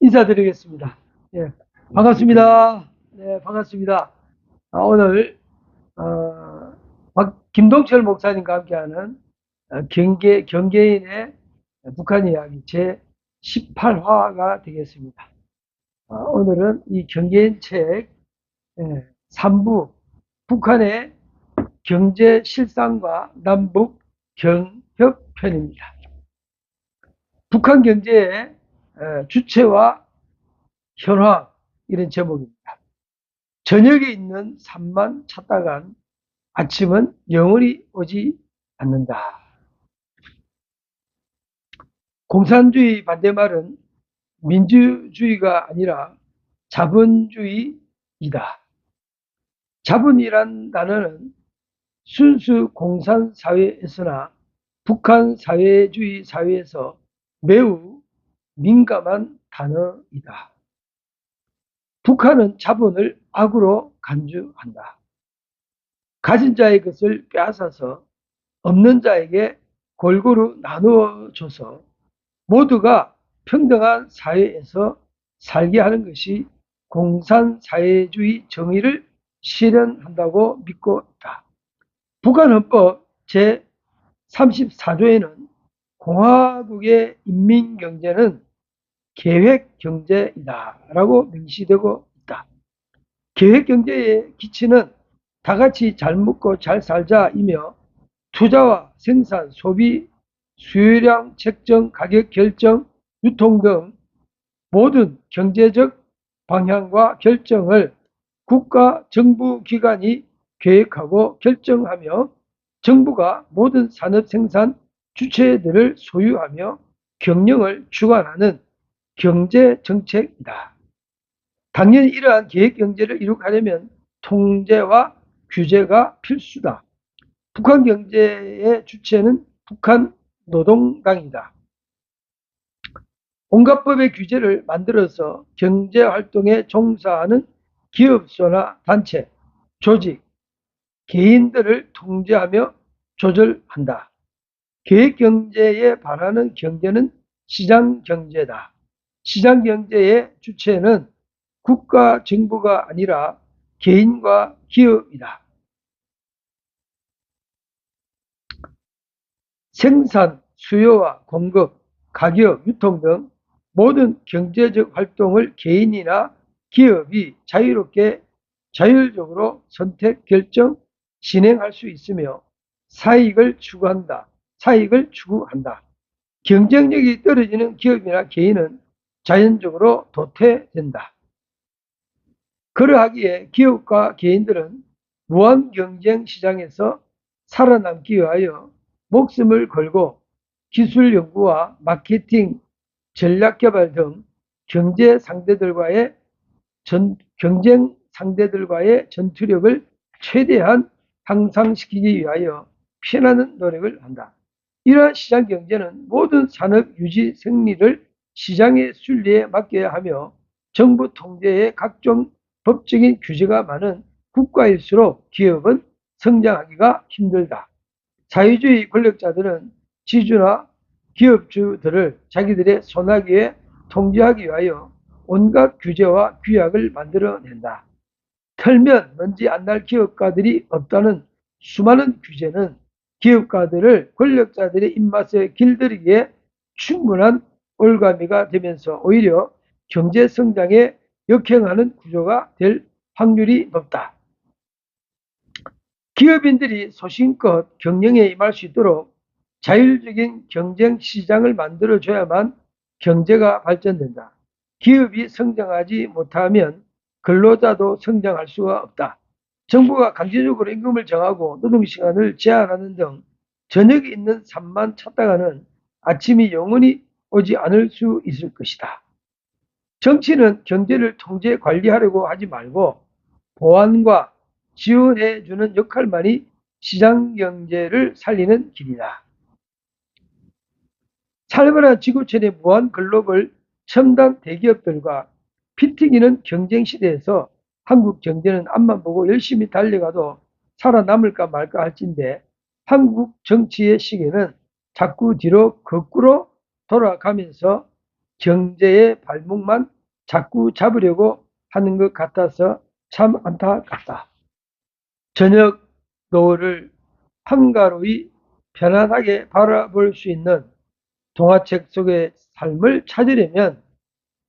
인사드리겠습니다. 예, 반갑습니다. 네, 반갑습니다. 오늘 김동철 목사님과 함께하는 경계인의 북한 이야기 제 18화가 되겠습니다. 오늘은 이 경계인 책 3부 북한의 경제 실상과 남북 경협편입니다. 북한 경제의 주체와 현황, 이런 제목입니다. 저녁에 있는 산만 찾다간 아침은 영원히 오지 않는다. 공산주의 반대말은 민주주의가 아니라 자본주의이다. 자본이란 단어는 순수 공산사회에서나 북한 사회주의 사회에서 매우 민감한 단어이다. 북한은 자본을 악으로 간주한다. 가진 자의 것을 빼앗아서 없는 자에게 골고루 나누어 줘서 모두가 평등한 사회에서 살게 하는 것이 공산사회주의 정의를 실현한다고 믿고 있다. 북한 헌법 제34조에는 공화국의 인민경제는 계획경제이다 라고 명시되고 있다. 계획경제의 기치는 다같이 잘 먹고 잘 살자이며 투자와 생산, 소비, 수요량 책정, 가격 결정, 유통 등 모든 경제적 방향과 결정을 국가 정부 기관이 계획하고 결정하며 정부가 모든 산업 생산 주체들을 소유하며 경영을 주관하는 경제 정책이다. 당연히 이러한 계획 경제를 이룩하려면 통제와 규제가 필수다. 북한 경제의 주체는 북한 노동당이다. 온갖 법의 규제를 만들어서 경제활동에 종사하는 기업소나 단체, 조직, 개인들을 통제하며 조절한다. 계획경제에 반하는 경제는 시장경제다. 시장경제의 주체는 국가 정부가 아니라 개인과 기업이다. 생산, 수요와 공급, 가격, 유통 등 모든 경제적 활동을 개인이나 기업이 자유롭게 자율적으로 선택, 결정, 진행할 수 있으며 사익을 추구한다. 경쟁력이 떨어지는 기업이나 개인은 자연적으로 도태된다. 그러하기에 기업과 개인들은 무한 경쟁 시장에서 살아남기 위하여 목숨을 걸고 기술 연구와 마케팅, 전략 개발 등 경쟁 상대들과의 전투력을 최대한 향상시키기 위하여 피나는 노력을 한다. 이러한 시장 경제는 모든 산업 유지 생리를 시장의 순리에 맡겨야 하며 정부 통제의 각종 법적인 규제가 많은 국가일수록 기업은 성장하기가 힘들다. 사회주의 권력자들은 지주나 기업주들을 자기들의 손아귀에 통제하기 위하여 온갖 규제와 규약을 만들어낸다. 털면 먼지 안 날 기업가들이 없다는 수많은 규제는 기업가들을 권력자들의 입맛에 길들이기에 충분한 올가미가 되면서 오히려 경제 성장에 역행하는 구조가 될 확률이 높다. 기업인들이 소신껏 경영에 임할 수 있도록 자율적인 경쟁 시장을 만들어줘야만 경제가 발전된다. 기업이 성장하지 못하면 근로자도 성장할 수가 없다. 정부가 강제적으로 임금을 정하고 노동시간을 제한하는 등 저녁에 있는 산만 찾다가는 아침이 영원히 오지 않을 수 있을 것이다. 정치는 경제를 통제 관리하려고 하지 말고 보완과 지원해주는 역할만이 시장경제를 살리는 길이다. 살벌한 지구촌의 무한 글로벌 첨단 대기업들과 피 튀기는 경쟁 시대에서 한국 경제는 앞만 보고 열심히 달려가도 살아남을까 말까 할진데 한국 정치의 시계는 자꾸 뒤로 거꾸로 돌아가면서 경제의 발목만 자꾸 잡으려고 하는 것 같아서 참 안타깝다. 저녁 노을을 한가로이 편안하게 바라볼 수 있는 동화책 속의 삶을 찾으려면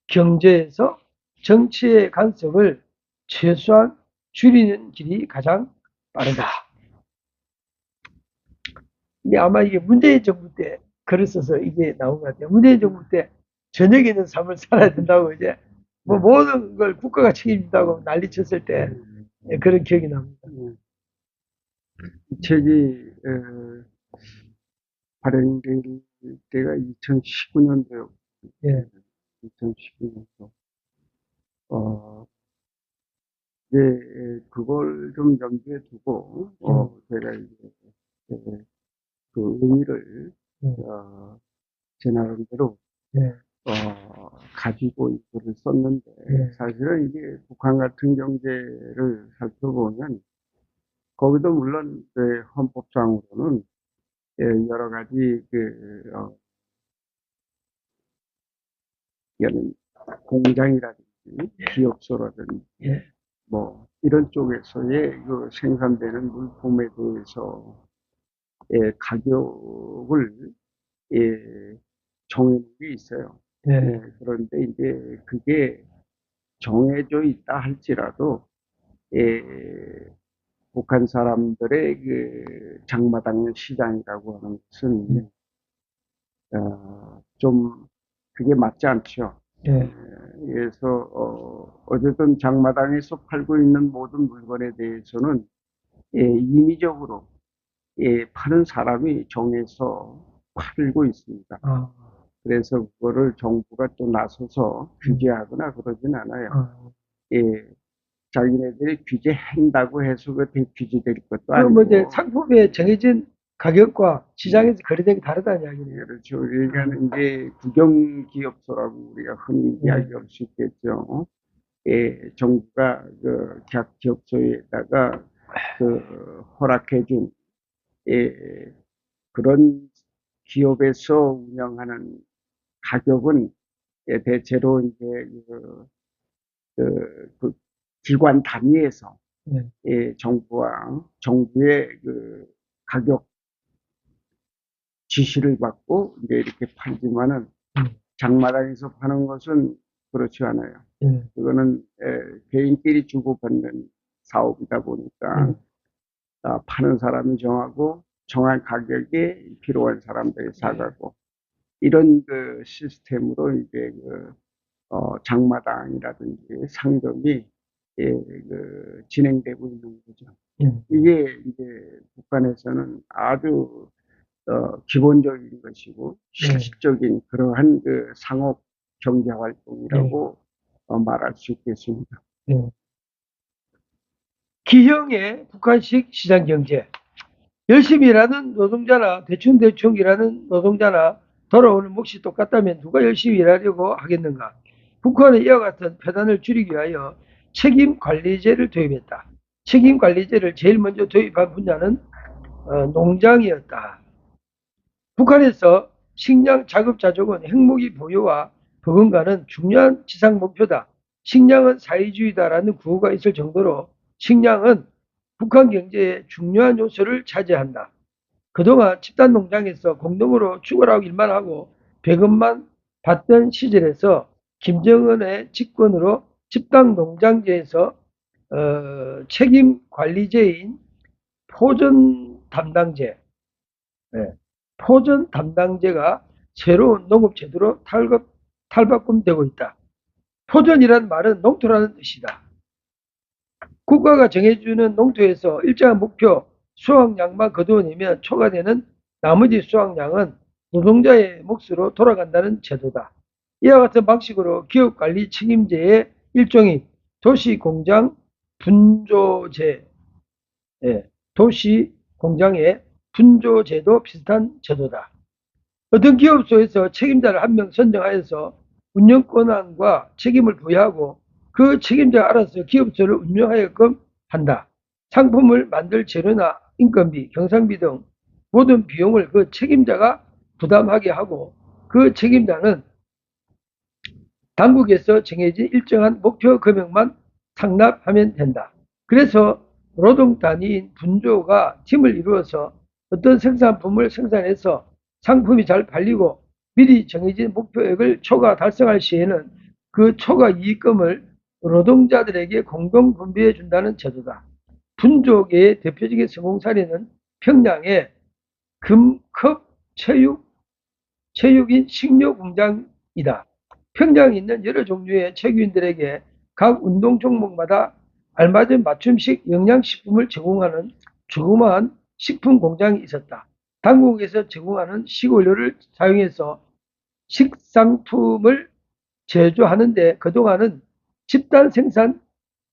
경제에서 정치의 간섭을 최소한 줄이는 길이 가장 빠르다. 이게 아마 이게 문재인 정부 때 글을 써서 이게 나온 것 같아요. 문재인 정부 때 저녁에 있는 삶을 살아야 된다고 이제 뭐 모든 걸 국가가 책임진다고 난리쳤을 때 그런 기억이 납니다. 이 책이 발행될 때가 2019년도였고, 예, 2019년도. 이제 그걸 좀 염두에 두고, 제가 이제 그 의미를 제 나름대로 예, 가지고 이거를 썼는데, 예. 사실은 이게 북한 같은 경제를 살펴보면 거기도 물론 헌법상으로는 여러 가지 이거는 공장이라든지 기업소라든지 예. 뭐 이런 쪽에서의 그 생산되는 물품에 대해서 가격을 정해놓은 게 있어요. 예. 그런데 이제 그게 정해져 있다 할지라도 북한 사람들의 그 장마당 시장이라고 하는 것은 좀 그게 맞지 않죠. 예. 그래서 어쨌든 장마당에서 팔고 있는 모든 물건에 대해서는 임의적으로 파는 사람이 정해서 팔고 있습니다. 아, 그래서 그거를 정부가 또 나서서 규제하거나 그러진 않아요. 예, 자기네들이 규제한다고 해서 그게 규제될 것도 그럼 이제 아니고. 상품의 정해진 가격과 시장에서 거래된 게 다르다는 이야기네요. 그렇죠. 그러니까 이제 국영기업소라고 우리가 흔히 이야기할 수 있겠죠. 정부가 각 기업소에다가 허락해준 그런 기업에서 운영하는 가격은 대체로 이제 그 기관 단위에서 정부의 가격 지시를 받고 이제 이렇게 팔지만은 장마당에서 파는 것은 그렇지 않아요. 그거는 개인끼리 주고받는 사업이다 보니까 파는 사람이 정하고 정한 가격에 필요한 사람들이 사가고 이런 그 시스템으로 이제 장마당이라든지 상점이 진행되고 있는 거죠. 이게 이제 북한에서는 아주 기본적인 것이고 실질적인 그러한 그 상업 경제 활동이라고 말할 수 있겠습니다. 기형의 북한식 시장 경제. 열심히 일하는 노동자나 대충 일하는 노동자나 돌아오는 몫이 똑같다면 누가 열심히 일하려고 하겠는가? 북한은 이와 같은 폐단을 줄이기 위하여 책임관리제를 도입했다. 책임관리제를 제일 먼저 도입한 분야는 농장이었다. 북한에서 식량 자급자족은 핵무기 보유와 버금가는 중요한 지상 목표다. 식량은 사회주의다라는 구호가 있을 정도로 식량은 북한 경제의 중요한 요소를 차지한다. 그동안 집단 농장에서 공동으로 죽으라고 일만 하고 배급만 받던 시절에서 김정은의 집권으로 집단 농장제에서 책임 관리제인 포전 담당제, 포전 담당제가 새로운 농업 제도로 탈바꿈되고 있다. 포전이란 말은 농토라는 뜻이다. 국가가 정해주는 농토에서 일정한 목표 수확량만 거두어내면 초과되는 나머지 수확량은 노동자의 몫으로 돌아간다는 제도다. 이와 같은 방식으로 기업관리 책임제의 일종이 도시공장 분조제, 도시공장의 분조제도 비슷한 제도다. 어떤 기업소에서 책임자를 한 명 선정하여서 운영 권한과 책임을 부여하고 그 책임자가 알아서 기업소를 운영하게끔 한다. 상품을 만들 재료나 인건비, 경상비 등 모든 비용을 그 책임자가 부담하게 하고 그 책임자는 당국에서 정해진 일정한 목표 금액만 상납하면 된다. 그래서 노동 단위인 분조가 팀을 이루어서 어떤 생산품을 생산해서 상품이 잘 팔리고 미리 정해진 목표액을 초과 달성할 시에는 그 초과 이익금을 노동자들에게 공동 분배해 준다는 제도다. 분조계의 대표적인 성공 사례는 평양의 금컵 체육인 식료공장이다. 평양에 있는 여러 종류의 체육인들에게 각 운동 종목마다 알맞은 맞춤식 영양식품을 제공하는 조그마한 식품 공장이 있었다. 당국에서 제공하는 식원료를 사용해서 식상품을 제조하는데 그동안은 집단 생산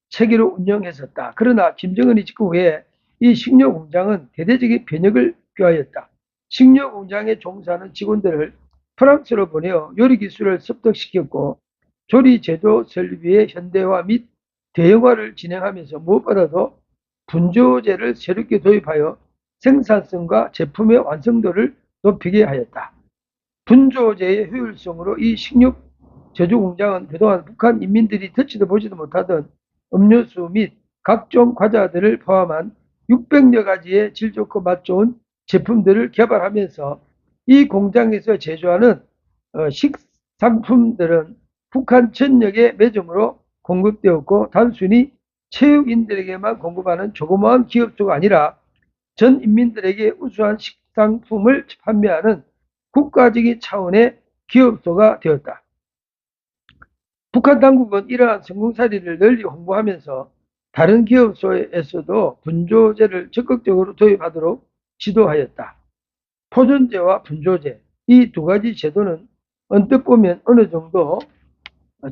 체계로 운영했었다. 그러나 김정은이 집권 후에 이 식료 공장은 대대적인 변혁을 꾀하였다. 식료 공장에 종사하는 직원들을 프랑스로 보내어 요리 기술을 습득시켰고 조리 제도 설비의 현대화 및 대형화를 진행하면서 무엇보다도 분조제를 새롭게 도입하여 생산성과 제품의 완성도를 높이게 하였다. 분조제의 효율성으로 이 식료 제조 공장은 그동안 북한 인민들이 듣지도 보지도 못하던 음료수 및 각종 과자들을 포함한 600여 가지의 질 좋고 맛 좋은 제품들을 개발하면서 이 공장에서 제조하는 식상품들은 북한 전역의 매점으로 공급되었고 단순히 체육인들에게만 공급하는 조그마한 기업소가 아니라 전 인민들에게 우수한 식상품을 판매하는 국가적인 차원의 기업소가 되었다. 북한 당국은 이러한 성공 사례를 널리 홍보하면서 다른 기업소에서도 분조제를 적극적으로 도입하도록 지도하였다. 포존제와 분조제, 이 두 가지 제도는 언뜻 보면 어느 정도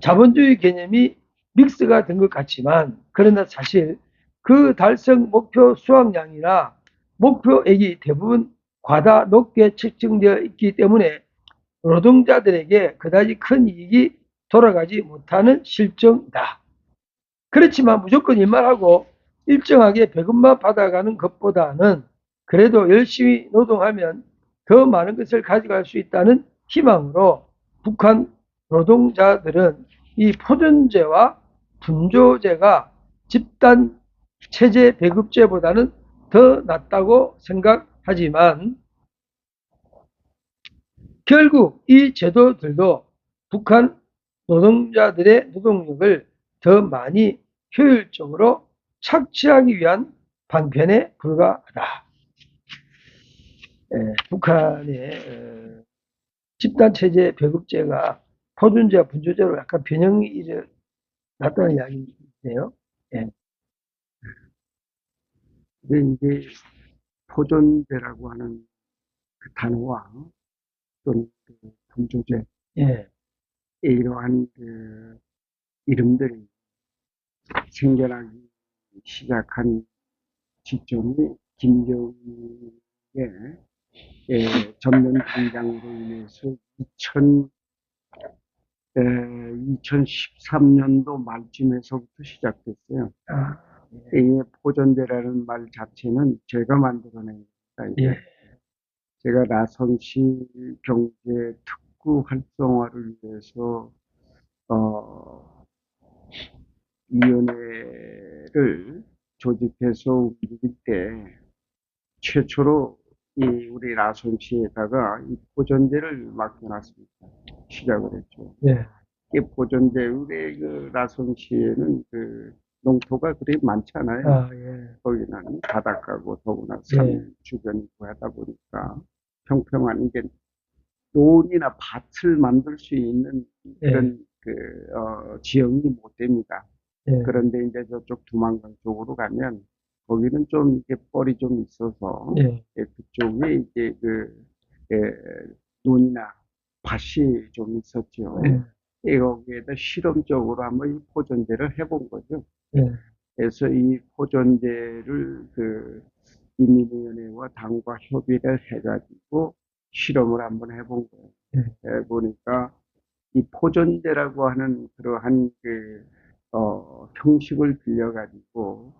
자본주의 개념이 믹스가 된 것 같지만 그러나 사실 그 달성 목표 수확량이나 목표액이 대부분 과다 높게 책정되어 있기 때문에 노동자들에게 그다지 큰 이익이 돌아가지 못하는 실정이다. 그렇지만 무조건 일만 하고 일정하게 배급만 받아가는 것보다는 그래도 열심히 노동하면 더 많은 것을 가져갈 수 있다는 희망으로 북한 노동자들은 이 포존제와 분조제가 집단 체제 배급제보다는 더 낫다고 생각하지만 결국 이 제도들도 북한 노동자들의 노동력을 더 많이 효율적으로 착취하기 위한 방편에 불과하다. 북한의 집단체제 배급제가 포준제와 분조제로 약간 변형이 일어났다는 이야기네요. 예. 근데 이제 포존제라고 하는 그 단어와 또는 그 분조제 예. 이러한 그 이름들이 생겨나기 시작한 시점이 김정일의 전면 등장으로 인해서 2013년도 말쯤에서부터 시작됐어요. 이 포전제라는 말 자체는 제가 만들어낸 겁니다. 예. 제가 나선시 경제 특구 활성화를 위해서 위원회를 조직해서 움직일 때 최초로 우리 나선시에다가 이 포전제를 맡겨놨습니다. 시작을 했죠. 예. 이 포전제 우리 그 나선시에는 그 농토가 그리 많지 않아요. 예. 거기는 바닷가고 더구나 산 주변이고 하다 보니까 평평한 게 논이나 밭을 만들 수 있는 그런 지형이 못 됩니다. 그런데 이제 저쪽 두만강 쪽으로 가면 거기는 좀 이게 뻘이 좀 있어서 그쪽에 이제 그 논이나 밭이 좀 있었죠. 여기에다 실험적으로 한번 이 포전제를 해본 거죠. 그래서 이 포전제를 인민위원회와 당과 협의를 해가지고 실험을 한번 해본 거예요. 해보니까 이 포전제라고 하는 그러한 형식을 빌려가지고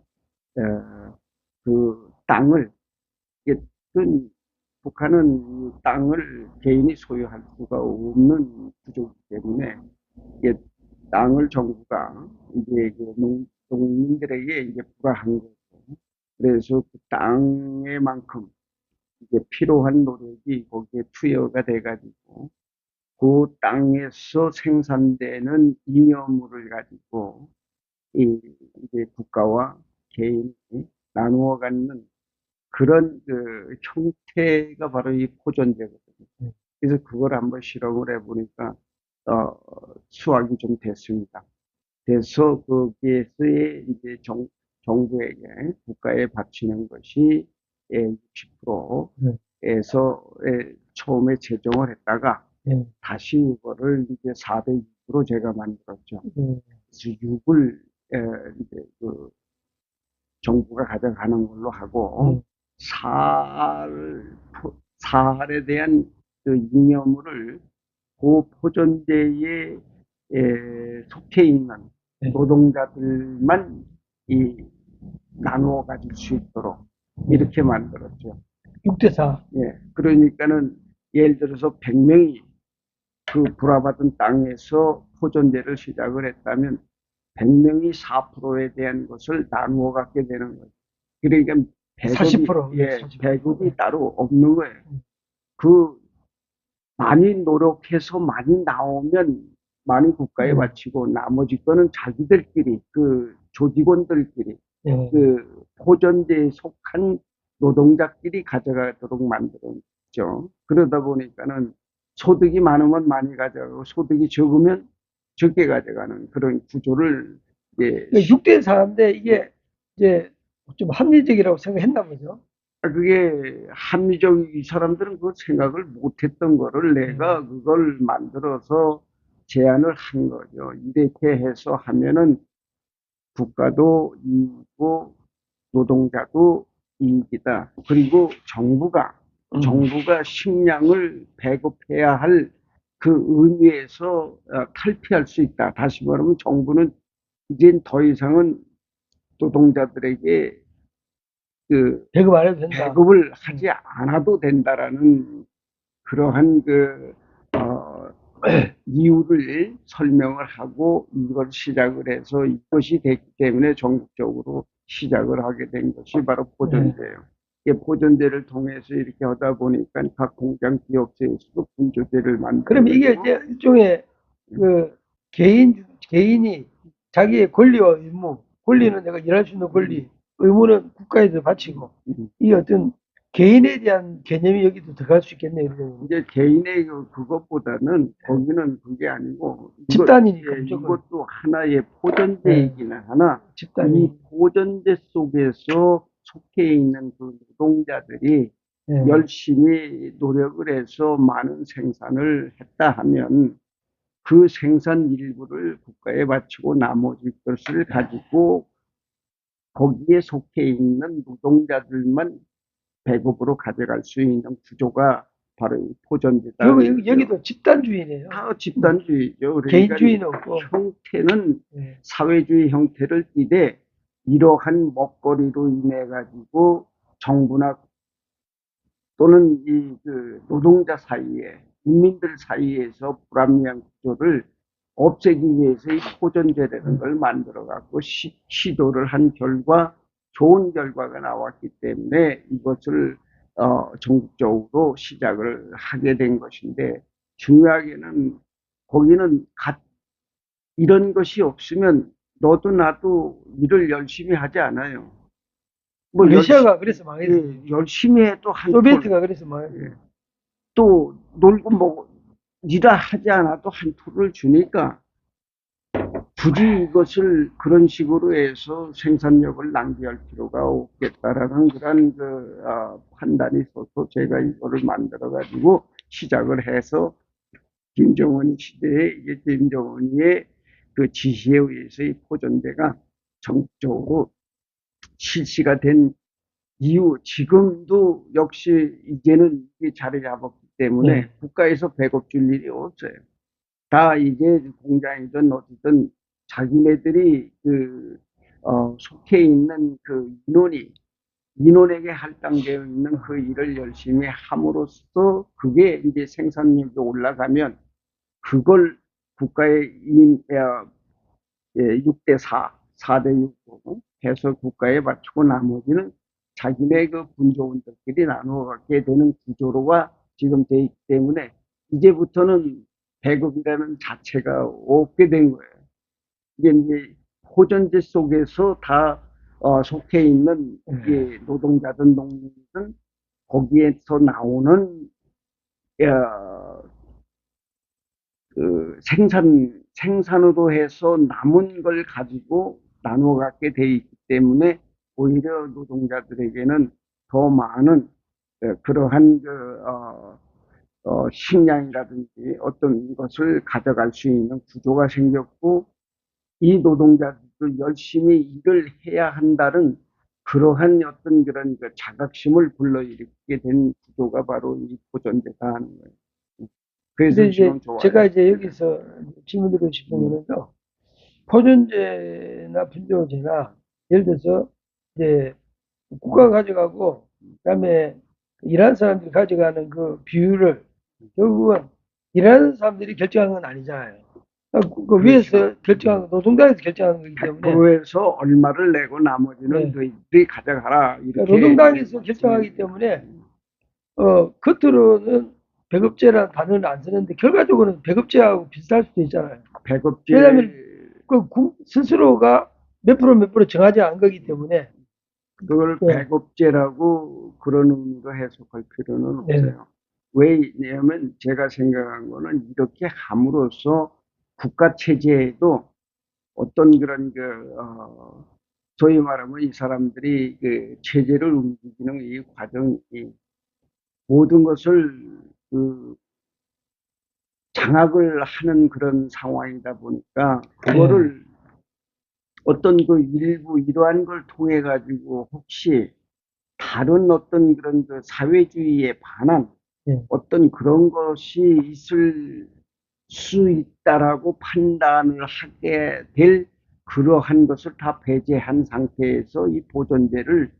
그 땅을 이게 북한은 이 땅을 개인이 소유할 수가 없는 구조이기 때문에 이게 땅을 정부가 이제 농민들에게 이제 부과한 거죠. 그래서 그 땅에만큼 이제 필요한 노력이 거기에 투여가 돼가지고 그 땅에서 생산되는 잉여물을 가지고 이제 국가와 개인이 나누어 갖는 그런 형태가 바로 이 포전제거든요. 그래서 그걸 한번 실험을 해보니까 수확이 좀 됐습니다. 그래서 거기에서의 이제 정부에게 국가에 바치는 것이 60%에서 처음에 제정을 했다가 다시 이거를 이제 4대 6으로 제가 만들었죠. 그래서 6을 이제 정부가 가져가는 걸로 하고 살에 대한 그 잉여물을 그 포전제에 속해 있는 노동자들만 나누어 가질 수 있도록 이렇게 만들었죠. 6대4. 예, 그러니까는 예를 들어서 100명이 그 불화받은 땅에서 포전제를 시작을 했다면 100명이 4%에 대한 것을 나누어 갖게 되는 거예요. 그러니까 40%. 배급이 따로 없는 거예요. 많이 노력해서 많이 나오면 많이 국가에 바치고 나머지 거는 자기들끼리 조직원들끼리 포전제에 속한 노동자끼리 가져가도록 만들었죠. 그러다 보니까는 소득이 많으면 많이 가져가고 소득이 적으면 적게 가져가는 그런 구조를 6대4인데 이게 이제 좀 합리적이라고 생각했나 보죠. 그게 합리적, 이 사람들은 그 생각을 못했던 거를 내가 그걸 만들어서 제안을 한 거죠. 이렇게 해서 하면은 국가도 이익이고 노동자도 이익이다. 그리고 정부가 식량을 배급해야 할 그 의미에서 탈피할 수 있다. 다시 말하면 정부는 이젠 더 이상은 노동자들에게 배급 안 해도 된다. 배급을 하지 않아도 된다라는 그러한 이유를 설명을 하고 이걸 시작을 해서 이것이 됐기 때문에 전국적으로 시작을 하게 된 것이 바로 포전제예요. 포전제를 통해서 이렇게 하다 보니까 각 공장 기업체에서도 분조제를 만들고. 그럼 이게 이제 일종의 개인이 자기의 권리와 의무, 권리는 내가 일할 수 있는 권리, 의무는 국가에서 바치고, 이 어떤 개인에 대한 개념이 여기도 들어갈 수 있겠네요. 이제 개인의 그것보다는 거기는 그게 아니고 집단이니까 이것도 하나의 포전제이기는 하나 이 포전제 속에서 속해 있는 그 노동자들이 열심히 노력을 해서 많은 생산을 했다 하면 그 생산 일부를 국가에 바치고 나머지 것을 가지고 거기에 속해 있는 노동자들만 배급으로 가져갈 수 있는 구조가 바로 이 포전제다. 그리고 여기도 집단주의네요. 다 집단주의죠. 그러니까 개인주의는 없고. 형태는 사회주의 형태를 띠되 이러한 먹거리로 인해 가지고 정부나 또는 노동자 사이에 인민들 사이에서 불합리한 구조를 없애기 위해서 이 포전제라는 걸 만들어 갖고 시도를 한 결과 좋은 결과가 나왔기 때문에 이것을 전국적으로 시작을 하게 된 것인데 중요하게는 거기는 이런 것이 없으면 너도 나도 일을 열심히 하지 않아요. 러시아가 그래서 망했어요. 열심히 해도 소비에트가 그래서 망했어요. 또 놀고 일을 하지 않아도 한 톨을 주니까 굳이 이것을 그런 식으로 해서 생산력을 낭비할 필요가 없겠다라는 그런 판단이 있어서 제가 이거를 만들어 가지고 시작을 해서 김정은 시대에 이게 김정은의 그 지시에 의해서 이 포전대가 전국적으로 실시가 된 이후 지금도 역시 이제는 이게 자리 잡았기 때문에 네. 국가에서 배급 줄 일이 없어요. 다 이제 공장이든 어디든 자기네들이 속해 있는 그 인원에게 할당되어 있는 그 일을 열심히 함으로써 그게 이제 생산력이 올라가면 그걸 국가의 6대 4, 4대 6으로 해서 국가에 맞추고 나머지는 자기네 그 분조원들끼리 나누어 갖게 되는 구조로가 지금 돼 있기 때문에 이제부터는 배급이라는 자체가 없게 된 거예요. 이게 이제 호전제 속에서 다 속해 있는 이게 노동자든 농민이든 거기에서 나오는 어, 그 생산으로 해서 남은 걸 가지고 나누어 갖게 돼 있기 때문에 오히려 노동자들에게는 더 많은 그러한 식량이라든지 어떤 것을 가져갈 수 있는 구조가 생겼고 이 노동자들도 열심히 일을 해야 한다는 그러한 어떤 그런 그 자각심을 불러일으키게 된 구조가 바로 이 보존제다 하는 거예요. 그래서 근데 이제 지금 좋아요. 제가 이제 여기서 질문 드리고 싶은 거는요. 포존제나 분조제나 예를 들어서 이제 국가가 가져가고 그다음에 일하는 사람들이 가져가는 그 비율을 결국은 일하는 사람들이 결정하는 건 아니잖아요. 그 위에서 그렇죠. 결정하는 노동당에서 결정하는 거기 때문에 100%에서 얼마를 내고 나머지는 네. 너희들이 가져가라 그러니까 이렇게 노동당에서 결정하기 때문에 겉으로는 배급제라는 단어를 안 쓰는데 결과적으로는 배급제하고 비슷할 수도 있잖아요. 배급제 왜냐하면 그 스스로가 몇 프로 정하지 않은 거기 때문에 그걸 네. 배급제라고 그런 의미로 해석할 필요는 네. 없어요. 왜냐하면 제가 생각한 거는 이렇게 함으로써 국가 체제에도 어떤 그런 소위 말하면 이 사람들이 그 체제를 움직이는 이 과정이 모든 것을 그 장악을 하는 그런 상황이다 보니까 그거를 어떤 그 일부 이러한 걸 통해 가지고 혹시 다른 어떤 그런 그 사회주의에 반한 어떤 그런 것이 있을 수 있다라고 판단을 하게 될 그러한 것을 다 배제한 상태에서 이 보존제를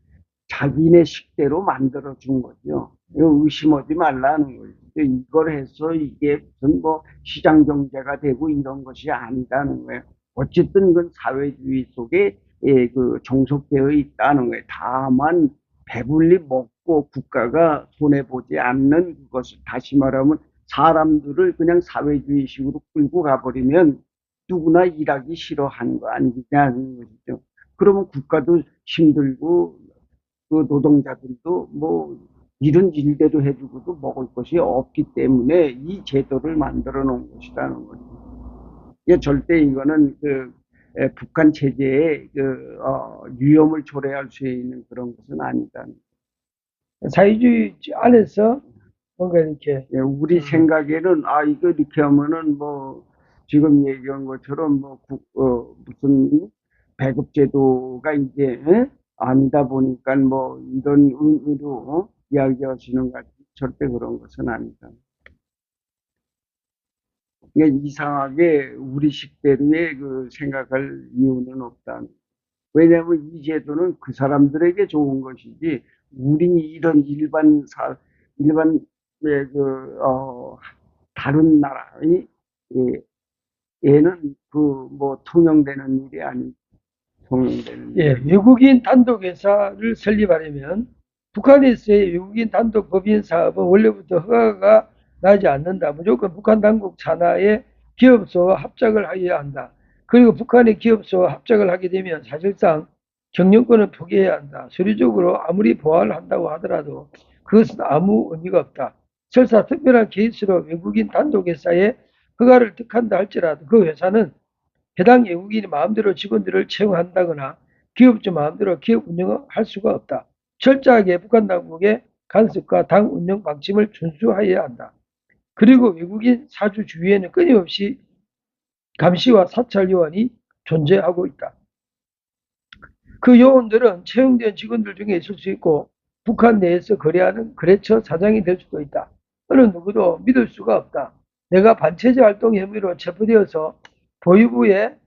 자기네 식대로 만들어 준 거죠. 이거 의심하지 말라는 거죠. 이걸 해서 이게 무슨 뭐 시장 경제가 되고 이런 것이 아니다는 거예요. 어쨌든 그건 사회주의 속에 그 종속되어 있다는 거예요. 다만 배불리 먹고 국가가 손해보지 않는 그것을 다시 말하면 사람들을 그냥 사회주의식으로 끌고 가버리면 누구나 일하기 싫어하는 거 아니냐는 것이죠. 그러면 국가도 힘들고 그 노동자들도 뭐 일은 일대로 해주고도 먹을 것이 없기 때문에 이 제도를 만들어 놓은 것이라는 거죠. 이게 절대 이거는 북한 체제의 위험을 초래할 수 있는 그런 것은 아니다. 사회주의 안에서 뭔가 이렇게 우리 생각에는 이거 이렇게 하면은 뭐 지금 얘기한 것처럼 뭐 무슨 배급제도가 이제 아니다 보니까 뭐 이런 의미로 이야기하시는 것 같지 절대 그런 것은 아니다. 그러니까 이상하게 우리 식대로의 그 생각할 이유는 없다. 왜냐하면 이 제도는 그 사람들에게 좋은 것이지 우리 이런 일반 다른 나라의 얘는 그 뭐 통용되는 일이 아니 통용되는 예, 일이 외국인 단독 회사를 설립하려면 북한에서의 외국인 단독 법인 사업은 원래부터 허가가 나지 않는다. 무조건 북한 당국 산하의 기업소와 합작을 하여야 한다. 그리고 북한의 기업소와 합작을 하게 되면 사실상 경영권을 포기해야 한다. 서류적으로 아무리 보완을 한다고 하더라도 그것은 아무 의미가 없다. 설사 특별한 케이스로 외국인 단독 회사에 허가를 득한다 할지라도 그 회사는 해당 외국인이 마음대로 직원들을 채용한다거나 기업주 마음대로 기업 운영을 할 수가 없다. 철저하게 북한 당국의 간섭과 당 운영 방침을 준수하여야 한다. 그리고 외국인 사주 주위에는 끊임없이 감시와 사찰 요원이 존재하고 있다. 그 요원들은 채용된 직원들 중에 있을 수 있고 북한 내에서 거래하는 거래처 사장이 될 수도 있다. 어느 누구도 믿을 수가 없다. 내가 반체제 활동 혐의로 체포되어서 보위부에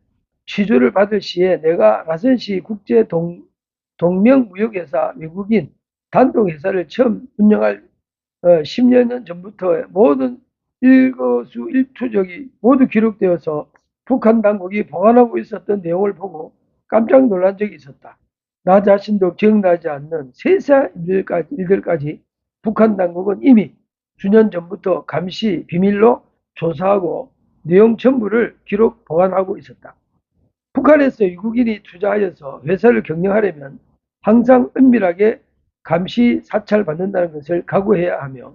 취조를 받을 시에 내가 라선시 국제 동명무역회사 외국인 단독회사를 처음 운영할 10여 년 전부터 모든 일거수일투족이 모두 기록되어서 북한 당국이 보관하고 있었던 내용을 보고 깜짝 놀란 적이 있었다. 나 자신도 기억나지 않는 세세한 일들까지 북한 당국은 이미 수년 전부터 감시 비밀로 조사하고 내용 전부를 기록 보관하고 있었다. 북한에서 외국인이 투자하여서 회사를 경영하려면 항상 은밀하게 감시 사찰 받는다는 것을 각오해야 하며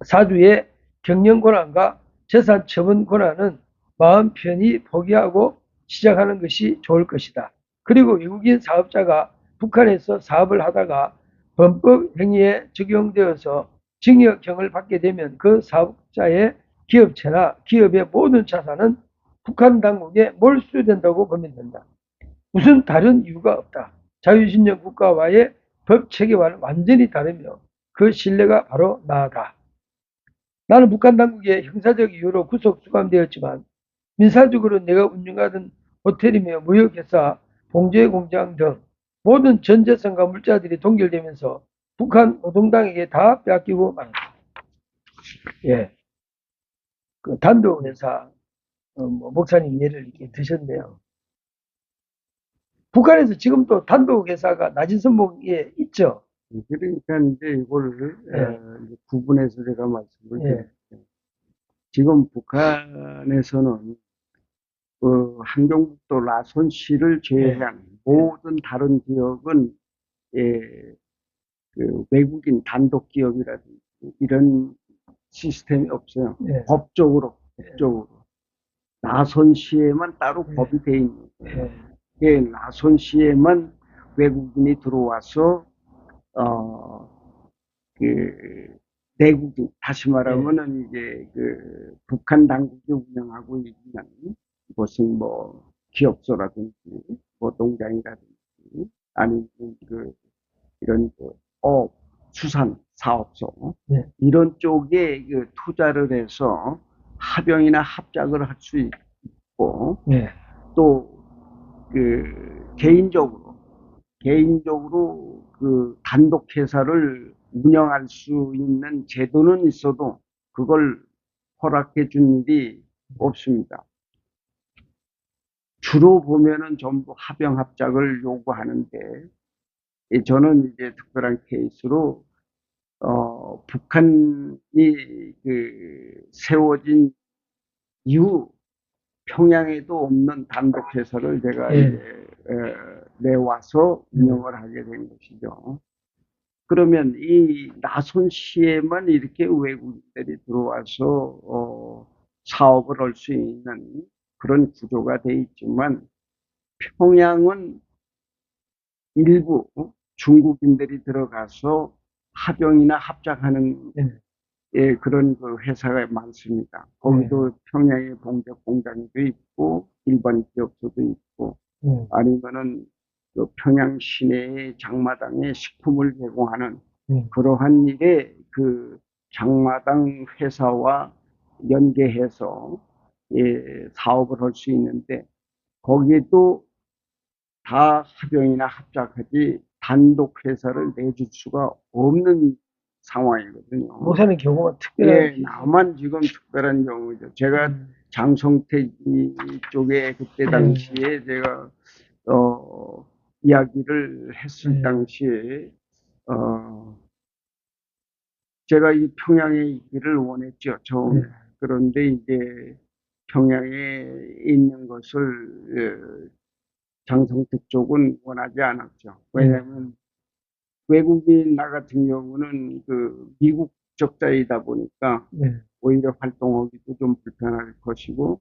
사주의 경영 권한과 재산 처분 권한은 마음 편히 포기하고 시작하는 것이 좋을 것이다. 그리고 외국인 사업자가 북한에서 사업을 하다가 범법 행위에 적용되어서 징역형을 받게 되면 그 사업자의 기업체나 기업의 모든 자산은 북한 당국에 몰수된다고 보면 된다. 무슨 다른 이유가 없다. 자유신영 국가와의 법 체계와는 완전히 다르며 그 신뢰가 바로 나다. 나는 북한 당국의 형사적 이유로 구속 수감되었지만 민사적으로 내가 운영하던 호텔이며 무역회사, 봉제 공장 등 모든 전 재산과 물자들이 동결되면서 북한 노동당에게 다 빼앗기고 말았다. 예, 그 단독 회사 목사님 예를 이렇게 드셨네요. 북한에서 지금도 단독 회사가 낮은 선봉에 있죠. 그러니까 이제 이거를 이제 구분해서 제가 말씀을 예, 드릴게요. 지금 북한에서는 그 함경북도 라손시를 제외한 모든 다른 지역은 예, 그 외국인 단독 기업이라든지 이런 시스템이 없어요. 예, 법적으로 라손시에만 따로 예. 법이 돼 있는 거예요. 예, 예, 라손시에만 외국인이 들어와서 그 내국인 다시 말하면은 이제 그 북한 당국이 운영하고 있는 무슨 뭐 기업소라든지 뭐 농장이라든지 아니면 그 이런 그 수산 사업소 네. 이런 쪽에 그 투자를 해서 합병이나 합작을 할 수 있고 네. 또 그 개인적으로 그 단독 회사를 운영할 수 있는 제도는 있어도 그걸 허락해 준 일이 없습니다. 주로 보면은 전부 합병 합작을 요구하는데 저는 이제 특별한 케이스로 북한이 그 세워진 이후 평양에도 없는 단독 회사를 제가 예. 이제 내와서 운영을 하게 된 것이죠. 그러면 이 나손시에만 이렇게 외국인들이 들어와서 사업을 할 수 있는 그런 구조가 돼 있지만 평양은 일부 중국인들이 들어가서 합병이나 합작하는 예, 그런 그 회사가 많습니다. 거기도 평양에 봉적 공장도 있고 일반 기업소도 있고 아니면은 그 평양 시내의 장마당에 식품을 제공하는 그러한 일에 그 장마당 회사와 연계해서 예, 사업을 할 수 있는데 거기에도 다 합병이나 합작하지 단독 회사를 내줄 수가 없는 상황이거든요. 목사님 경우가 특별한. 예, 나만 지금 특별한 경우죠. 제가 장성택 쪽에 그때 당시에 제가 이야기를 했을 당시에 제가 이 평양에 있기를 원했죠. 처음에. 그런데 이제 평양에 있는 것을 장성택 쪽은 원하지 않았죠. 왜냐하면 외국인 나 같은 경우는 그 미국 적자이다 보니까 오히려 활동하기도 좀 불편할 것이고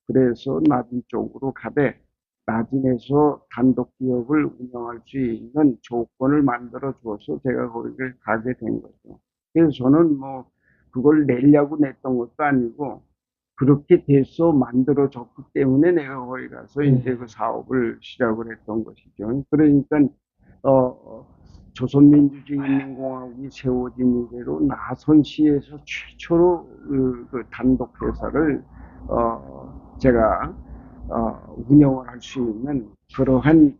그래서 나진 쪽으로 가되 나진에서 단독 기업을 운영할 수 있는 조건을 만들어 주어서 제가 거기를 가게 된 거죠. 그래서 저는 뭐 그걸 내려고 냈던 것도 아니고 그렇게 돼서 만들어졌기 때문에 내가 거기 가서 이제 그 사업을 시작을 했던 것이죠. 그러니까 조선민주주의인민공화국이 세워진 이래로 나선시에서 최초로 그 단독 회사를 제가 운영을 할 수 있는 그러한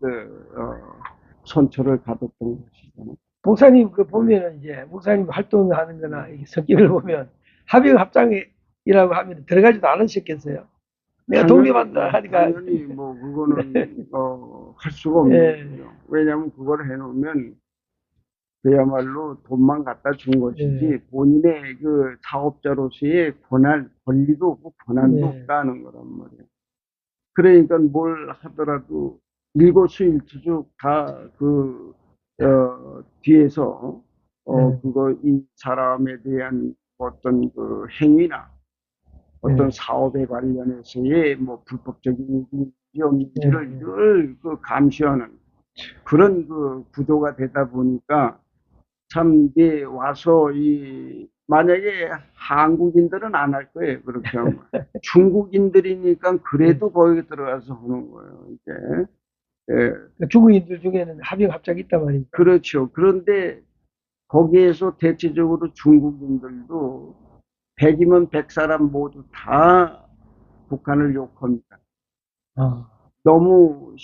선처를 받았던 것이죠. 목사님 그 보면은 이제 목사님 활동하는 거나 이 성격을 보면 합병합장이라고 하면 들어가지도 않으셨겠어요. 내가 독립한다 하니까. 당연히 뭐 그거는 할 수가 없는 예. 거죠. 왜냐하면 그걸 해놓으면 그야말로 돈만 갖다 준 것이지 예. 본인의 그 사업자로서의 권리도 없고 권한도 예. 없다는 거란 말이에요. 그러니까 뭘 하더라도 일거수일투족 다 뒤에서 이 사람에 대한 어떤 그 행위나 어떤 사업에 관련해서의 뭐 불법적인 일이 없는지를 늘 그 감시하는 그런 그 구조가 되다 보니까 참 이게 와서 만약에 한국인들은 안 할 거예요. 그렇게 하면. 중국인들이니까 그래도 거기 들어가서 하는 거예요. 이제. 예. 중국인들 중에는 합병합작이 있단 말이죠. 그렇죠. 그런데 거기에서 대체적으로 중국인들도 100이면 100사람 모두 다 북한을 욕합니다. 너무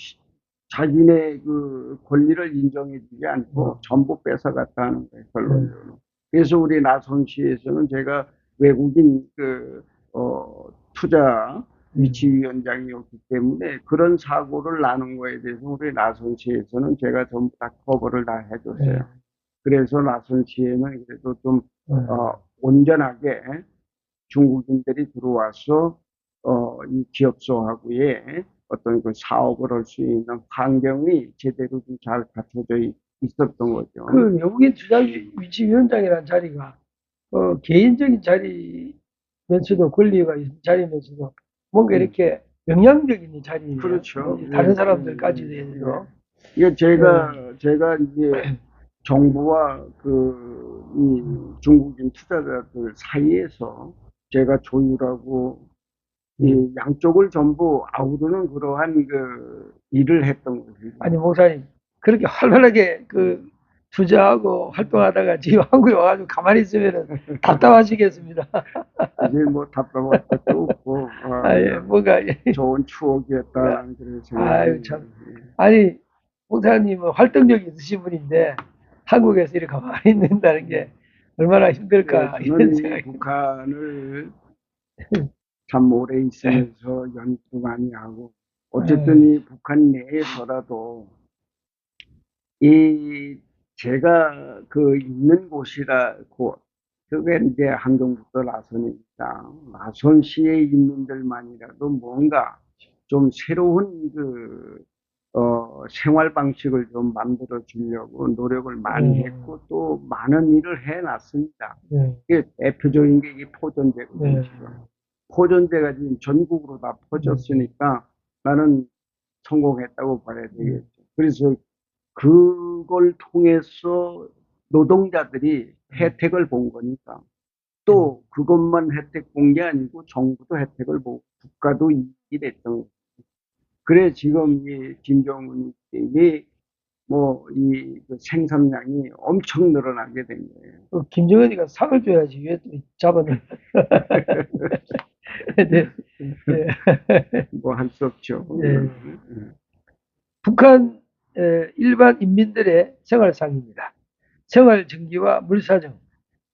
자기네 그 권리를 인정해주지 않고 전부 뺏어갔다는 거예요, 결론적으로. 그래서 우리 나선시에서는 제가 외국인 투자 위치위원장이었기 때문에 그런 사고를 나는 거에 대해서 우리 나선시에서는 제가 전부 다 커버를 다 해줬어요. 그래서 나선시에는 그래도 좀 온전하게 중국인들이 들어와서 이 기업소하고의 어떤 그 사업을 할 수 있는 환경이 제대로 좀 잘 갖춰져 있었던 거죠. 그 외국인 투자 위치위원장이라는 자리가 개인적인 자리면서도 권리가 있는 자리면서도 뭔가 이렇게 영향력이 자리예요. 그렇죠. 다른 사람들까지 대해서. 이게 제가 이제 정부와 이 중국인 투자자들 사이에서 제가 조율하고 이 양쪽을 전부 아우르는 그러한 그 일을 했던 거죠. 아니 목사님 그렇게 활발하게 투자하고 활동하다가 지금 한국에 와가지고 가만히 있으면 답답하시겠습니다. 이제 뭐 답답할 것도 없고 뭔가 좋은 추억이었다는 그런 생각이. 아유 참. 아니 목사님은 활동력이 있으신 분인데 한국에서 이렇게 가만히 있는다는 게 얼마나 힘들까 이런 생각이. 북한을 참 오래 있으면서 연구도 많이 하고 어쨌든 이 북한 내에서라도 제가 있는 곳이라고 그게 이제 한경부터 나선이니까 나선시의 인민들만이라도 뭔가 좀 새로운 생활 방식을 좀 만들어 주려고 노력을 많이 했고 또 많은 일을 해놨습니다. 이게 대표적인 게 이게 포전제거든요. 포전제가 지금 전국으로 다 퍼졌으니까 나는 성공했다고 봐야 되겠죠. 그래서 그걸 통해서 노동자들이 혜택을 본 거니까 또 그것만 혜택 본 게 아니고 정부도 혜택을 보고 국가도 이익이 됐던 거죠. 그래 지금 이 김정은이 생산량이 엄청 늘어나게 된 거예요. 김정은이가 상을 줘야지 왜 또 잡아내. 뭐 할 수 없죠. 북한 일반 인민들의 생활상입니다. 생활 전기와 물 사정.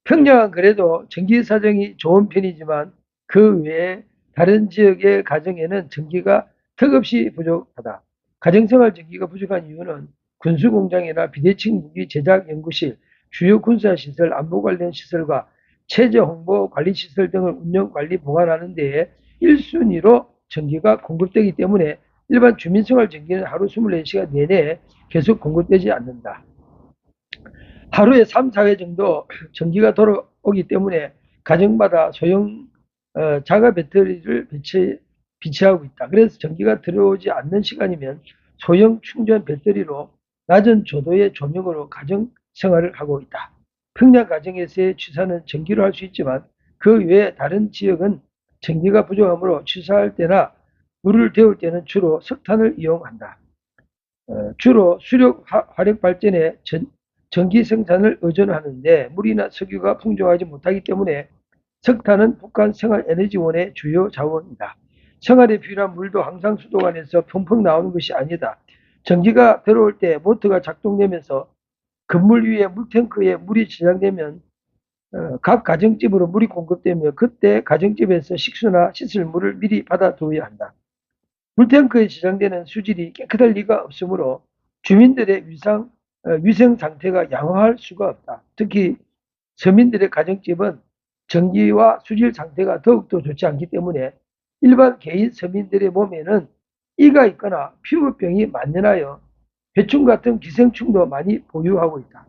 평양은 그래도 전기 사정이 좋은 편이지만 그 외에 다른 지역의 가정에는 전기가 턱없이 부족하다. 가정생활 전기가 부족한 이유는 군수공장이나 비대칭 무기 제작 연구실, 주요 군사시설, 안보 관련 시설과 체제 홍보 관리시설 등을 운영 관리 보관하는 데에 1순위로 전기가 공급되기 때문에 일반 주민생활 전기는 하루 24시간 내내 계속 공급되지 않는다. 하루에 3, 4회 정도 전기가 돌아오기 때문에 가정마다 소형 자가 배터리를 비치하고 있다. 그래서 전기가 들어오지 않는 시간이면 소형 충전 배터리로 낮은 조도의 조명으로 가정 생활을 하고 있다. 평양 가정에서의 취사는 전기로 할 수 있지만 그 외에 다른 지역은 전기가 부족하므로 취사할 때나 물을 데울 때는 주로 석탄을 이용한다. 주로 수력 화력 발전에 전기 생산을 의존하는데 물이나 석유가 풍족하지 못하기 때문에 석탄은 북한 생활에너지원의 주요 자원이다. 생활에 필요한 물도 항상 수도관에서 펑펑 나오는 것이 아니다. 전기가 들어올 때 모터가 작동되면서 건물 위에 물탱크에 물이 저장되면 각 가정집으로 물이 공급되며 그때 가정집에서 식수나 씻을 물을 미리 받아두어야 한다. 물탱크에 저장되는 수질이 깨끗할 리가 없으므로 주민들의 위생 상태가 양호할 수가 없다. 특히 서민들의 가정집은 전기와 수질 상태가 더욱더 좋지 않기 때문에 일반 개인 서민들의 몸에는 이가 있거나 피부병이 만연하여 회충 같은 기생충도 많이 보유하고 있다.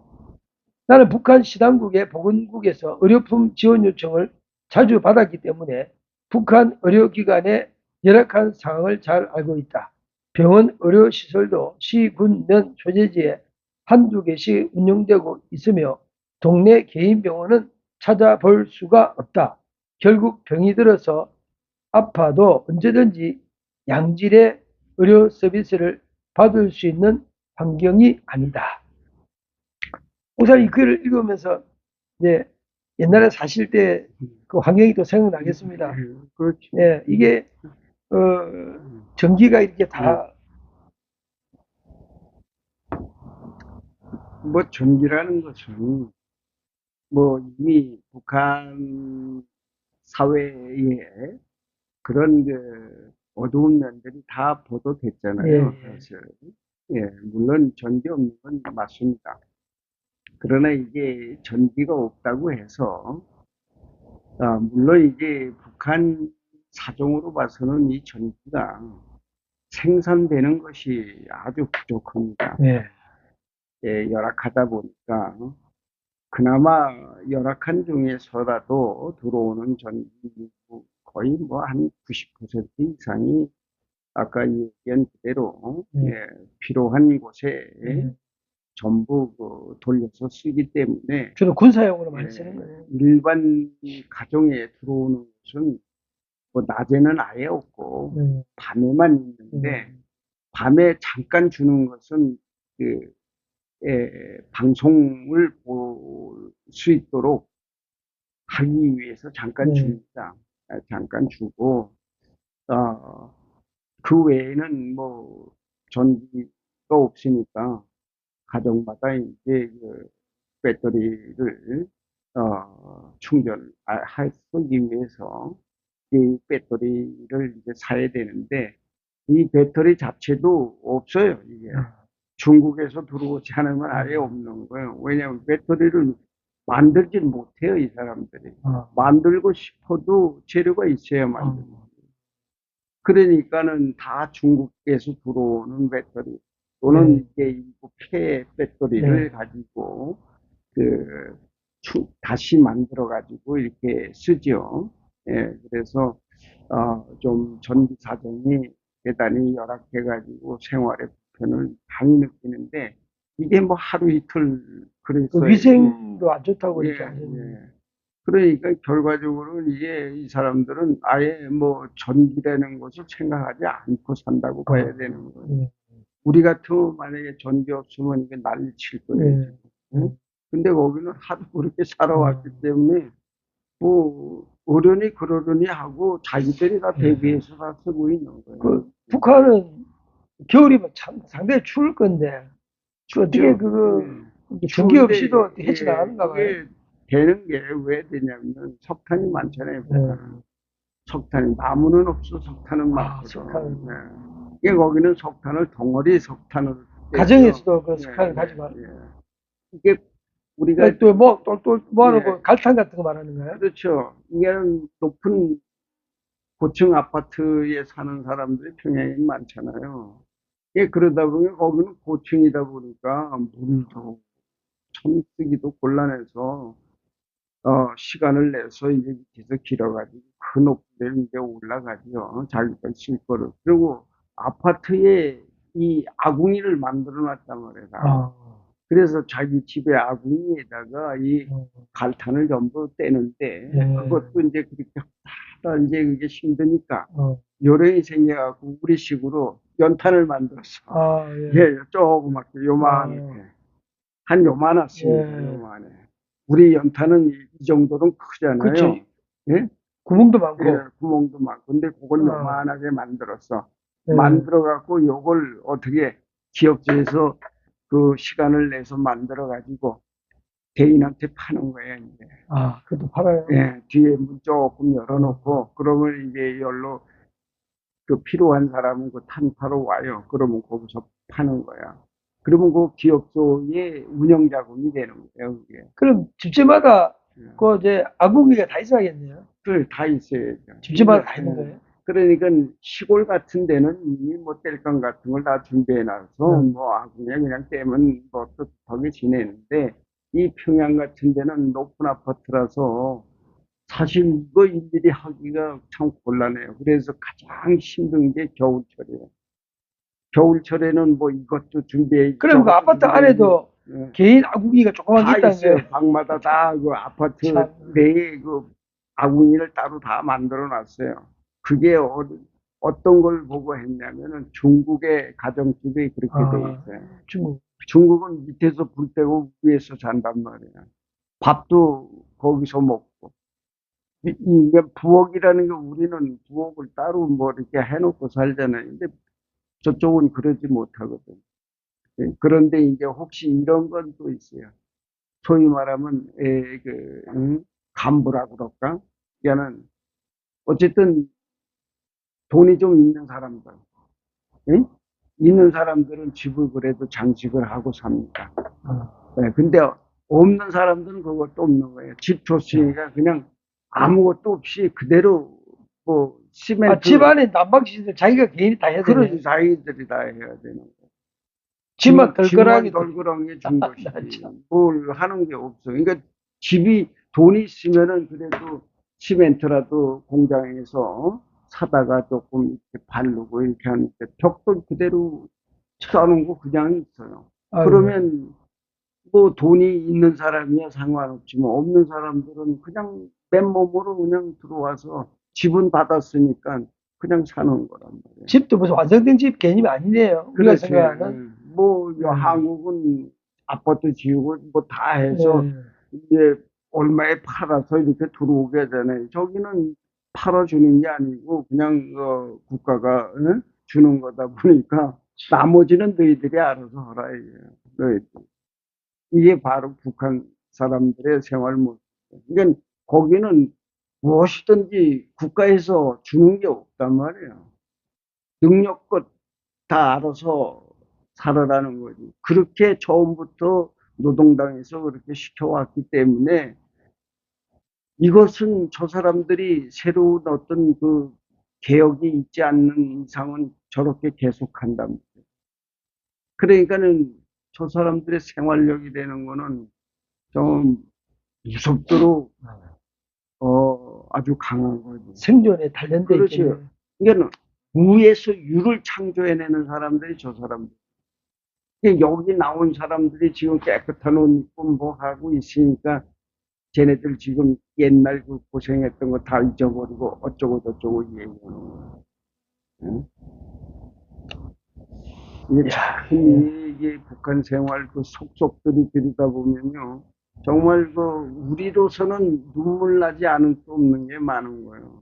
나는 북한 시당국의 보건국에서 의료품 지원 요청을 자주 받았기 때문에 북한 의료기관의 열악한 상황을 잘 알고 있다. 병원 의료시설도 시, 군, 면 소재지에 한두 개씩 운영되고 있으며 동네 개인 병원은 찾아볼 수가 없다. 결국 병이 들어서 아파도 언제든지 양질의 의료 서비스를 받을 수 있는 환경이 아니다. 우선 이 글을 읽으면서 이제 옛날에 사실 때 그 환경이 또 생각나겠습니다. 그렇죠. 예, 이게 전기가 이렇게 다 뭐 전기라는 것은 뭐 이미 북한 사회에 그런 그 어두운 면들이 다 보도됐잖아요, 예, 사실. 예, 물론 전기 없는 건 맞습니다. 그러나 이게 전기가 없다고 해서, 물론 이제 북한 사정으로 봐서는 이 전기가 생산되는 것이 아주 부족합니다. 예, 예, 열악하다 보니까 그나마 열악한 중에서라도 들어오는 전기 거의 뭐 한 90% 이상이 아까 얘기한 그대로 예, 예, 필요한 곳에 예. 전부 돌려서 쓰기 때문에 주로 군사용으로 많이 예, 쓰는 거예요. 일반 가정에 들어오는 것은 뭐 낮에는 아예 없고 밤에만 있는데 밤에 잠깐 주는 것은 그 방송을 볼 수 있도록 하기 위해서 잠깐 줍니다. 잠깐 주고 어, 그 외에는 뭐 전기가 없으니까 가정마다 이제 그 배터리를 쓰기 위해서 이 배터리를 이제 사야 되는데 이 배터리 자체도 없어요. 이게 중국에서 들어오지 않으면 아예 없는 거예요. 왜냐하면 배터리를 만들지 못해요, 이 사람들이. 만들고 싶어도 재료가 있어야 만들고. 그러니까는 다 중국에서 들어오는 배터리 또는 이게 일부 폐 배터리를 가지고 그 다시 만들어 가지고 이렇게 쓰죠. 예, 그래서 좀 전기 사정이 대단히 열악해 가지고 생활에 불편을 많이 느끼는데 이게 뭐 하루 이틀 그 그래서 위생도 안 좋다고 예, 이렇게 하셨는데. 예. 그러니까 결과적으로는 이게 이 사람들은 아예 뭐 전기라는 것을 생각하지 않고 산다고 봐야 되는 거예요. 우리 같으면 만약에 전기 없으면 이게 난리 칠 거예요. 지금. 응? 근데 거기는 하도 그렇게 살아왔기 때문에 뭐 어련히 그러려니 하고 자기들이 다 대비해서 다 쓰고 있는 거예요. 그 북한은 겨울이면 참 상당히 추울 건데 어떻게 그거 전기 추운데 없이도 헤쳐나가는가 봐요. 그게 되는 게 왜 되냐면 석탄이 많잖아요. 북한은. 석탄이 나무는 없어 석탄은 많거든. 석탄. 네. 이게 거기는 석탄을 덩어리 석탄을 가정에서도 그 예, 석탄을 예, 가지고 예. 이게 우리가 또뭐 똘똘 모아놓고 예, 갈탄 같은 거 말하는 거예요? 그렇죠. 이게 높은 고층 아파트에 사는 사람들이 평양에 많잖아요. 예, 그러다 보니 거기는 고층이다 보니까 물도 참 쓰기도 곤란해서 시간을 내서 이제 밑에서 길어가지고 그 높은 데를 이제 올라가죠. 자기가 쉴 거를. 그리고 아파트에 이 아궁이를 만들어 놨단 말이에요. 그래서 자기 집에 아궁이에다가 이 갈탄을 전부 떼는데 예. 그것도 이제 그렇게 하다 이제 그게 힘드니까 어. 요령이 생겨갖고 우리식으로 연탄을 만들었어. 아, 예. 예, 조그맣게 요만하게 한 요만했습니다. 예. 요만해. 우리 연탄은 이 정도는 크잖아요. 그치. 예? 구멍도 많고. 예, 구멍도 많고. 근데 그걸 아. 요만하게 만들었어. 예. 만들어갖고 요걸 어떻게 기업체에서 그 시간을 내서 만들어가지고 개인한테 파는 거예요, 이제. 아, 그것도 팔아요. 예, 뒤에 문 조금 열어놓고, 그러면 이제 열로 그 필요한 사람은 그 탄파로 와요. 그러면 거기서 파는 거야. 그러면 그 기업소의 운영 자금이 되는 거예요, 그게. 그럼 집집마다 예. 그 이제 아궁이가 다 있어야겠네요. 그걸 다 있어야죠. 집집마다 다 있는 거예요. 그러니까 시골 같은 데는 이미 뭐 땔감 같은 걸 다 준비해놔서 뭐 아궁이에 그냥 떼면 뭐 뜻하게 지내는데 이 평양 같은 데는 높은 아파트라서 사실 이거 일일이 하기가 참 곤란해요. 그래서 가장 힘든 게 겨울철이에요. 겨울철에는 뭐 이것도 준비해. 그럼 그 아파트 안에도 예. 개인 아궁이가 조그만 게 다 있다는 있어요. 거예요. 방마다 다 그 아파트 참. 내에 그 아궁이를 따로 다 만들어 놨어요. 그게 어떤 걸 보고 했냐면은 중국의 가정집이 그렇게 돼 있어요. 중국. 중국은 밑에서 불 때고 위에서 잔단 말이에요. 밥도 거기서 먹고. 이게 부엌이라는 게 우리는 부엌을 따로 뭐 이렇게 해놓고 살잖아요. 근데 저쪽은 그러지 못하거든. 예, 그런데 이제 혹시 이런 건 또 있어요. 소위 말하면 간부라고 그럴까? 그러니까는 어쨌든 돈이 좀 있는 사람들, 예? 있는 사람들은 집을 그래도 장식을 하고 삽니다. 예, 근데 없는 사람들은 그것도 없는 거예요. 집 줬으니까 그냥 아무것도 없이 그대로 뭐 시멘트. 집 안에 난방시설 자기가 개인이 다 해야 되네. 그러지, 자기들이 다 해야 되는 거예요. 집만 덜거라하게 덜그렁하게 준 것이지. 참. 뭘 하는 게 없어. 그러니까 집이 돈이 있으면은 그래도 시멘트라도 공장에서 사다가 조금 이렇게 바르고 이렇게 하는데 벽돌 그대로 쌓아놓은 그냥 있어요. 아이고. 그러면 뭐 돈이 있는 사람이야 상관없지만 없는 사람들은 그냥 맨몸으로 그냥 들어와서 집은 받았으니까 그냥 사는 거란 말이에요. 집도 무슨 완성된 집 개념이 아니네요. 우리가 그렇지. 생각하는. 뭐 한국은 아파트 지우고 뭐 다 해서 예. 이제 얼마에 팔아서 이렇게 들어오게 하잖아요. 저기는 팔아주는 게 아니고 그냥 국가가 주는 거다 보니까 나머지는 너희들이 알아서 하라 이게요. 너희들. 이게 바로 북한 사람들의 생활 모습. 그러니까 거기는 무엇이든지 국가에서 주는 게 없단 말이에요. 능력껏 다 알아서 살아라는 거지. 그렇게 처음부터 노동당에서 그렇게 시켜왔기 때문에 이것은 저 사람들이 새로운 어떤 그 개혁이 있지 않는 이상은 저렇게 계속한단 말이에요. 그러니까는 저 사람들의 생활력이 되는 거는 좀 무섭도록 아주 강한 거죠. 생존에 단련돼 그렇지. 있겠네요. 그러니까 무에서 유를 창조해내는 사람들이 저 사람들. 여기 나온 사람들이 지금 깨끗한 옷 입고 뭐 하고 있으니까 쟤네들 지금 옛날 그 고생했던 거 다 잊어버리고 어쩌고 저쩌고 얘기하는 거야. 응? 이게 참 이게 북한 생활 그 속속들이 들여다보면요. 정말 그 우리로서는 눈물 나지 않을 수 없는 게 많은 거예요.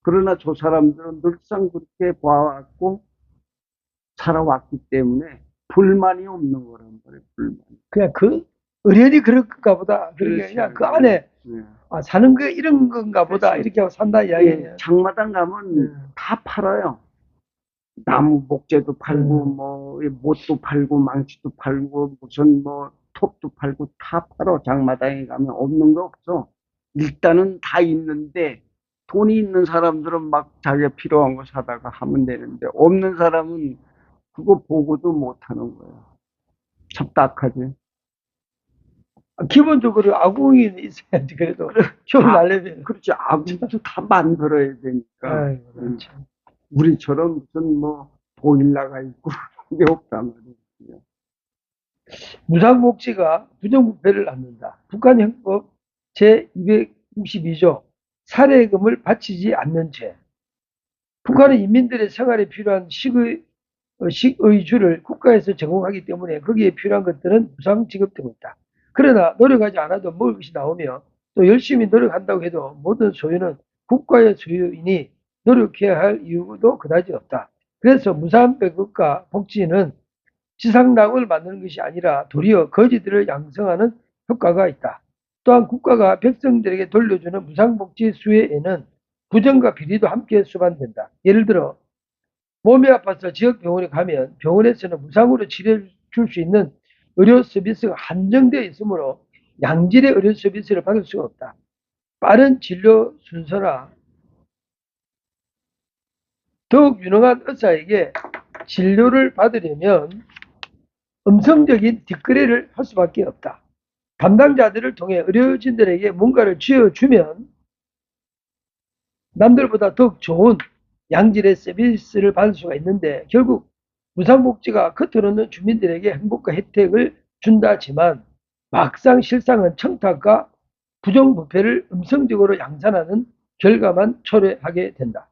그러나 저 사람들은 늘상 그렇게 봐왔고 살아왔기 때문에 불만이 없는 거란 말이에요. 불만. 그냥 그 의련이 그럴까 보다. 그러니까 그렇죠. 그냥 그 안에 네. 사는 게 이런 건가 보다. 그렇죠. 이렇게 하고 산다 이야기예요. 예, 장마당 가면 다 팔아요. 나무 목재도 팔고 뭐 못도 팔고 망치도 팔고 무슨 뭐 톱도 팔고 다 팔어. 장마당에 가면 없는 거 없어. 일단은 다 있는데 돈이 있는 사람들은 막 자기가 필요한 거 사다가 하면 되는데 없는 사람은 그거 보고도 못 하는 거예요. 참 딱하지. 기본적으로 아궁이는 있어야지 그래도 좀 날려면. 그렇지. 아궁이도 다 만들어야 되니까. 아이고, 참. 우리처럼 무슨 뭐 보일러가 있고 그게 없단 말이에요. 무상복지가 부정부패를 낳는다. 북한형법 제262조 살해금을 바치지 않는 죄. 북한은 인민들의 생활에 필요한 식의주를 국가에서 제공하기 때문에 거기에 필요한 것들은 무상 지급되고 있다. 그러나 노력하지 않아도 먹을 것이 나오며 또 열심히 노력한다고 해도 모든 소유는 국가의 소유이니 노력해야 할 이유도 그다지 없다. 그래서 무상배급과 복지는 지상낙을 만드는 것이 아니라 도리어 거지들을 양성하는 효과가 있다. 또한 국가가 백성들에게 돌려주는 무상복지 수혜에는 부정과 비리도 함께 수반된다. 예를 들어 몸이 아파서 지역 병원에 가면 병원에서는 무상으로 치료해 줄 수 있는 의료 서비스가 한정되어 있으므로 양질의 의료 서비스를 받을 수가 없다. 빠른 진료 순서나 더욱 유능한 의사에게 진료를 받으려면 음성적인 뒷거래를 할 수밖에 없다. 담당자들을 통해 의료진들에게 뭔가를 쥐어주면 남들보다 더욱 좋은 양질의 서비스를 받을 수가 있는데 결국 무상복지가 겉으로는 주민들에게 행복과 혜택을 준다지만 막상 실상은 청탁과 부정부패를 음성적으로 양산하는 결과만 초래하게 된다.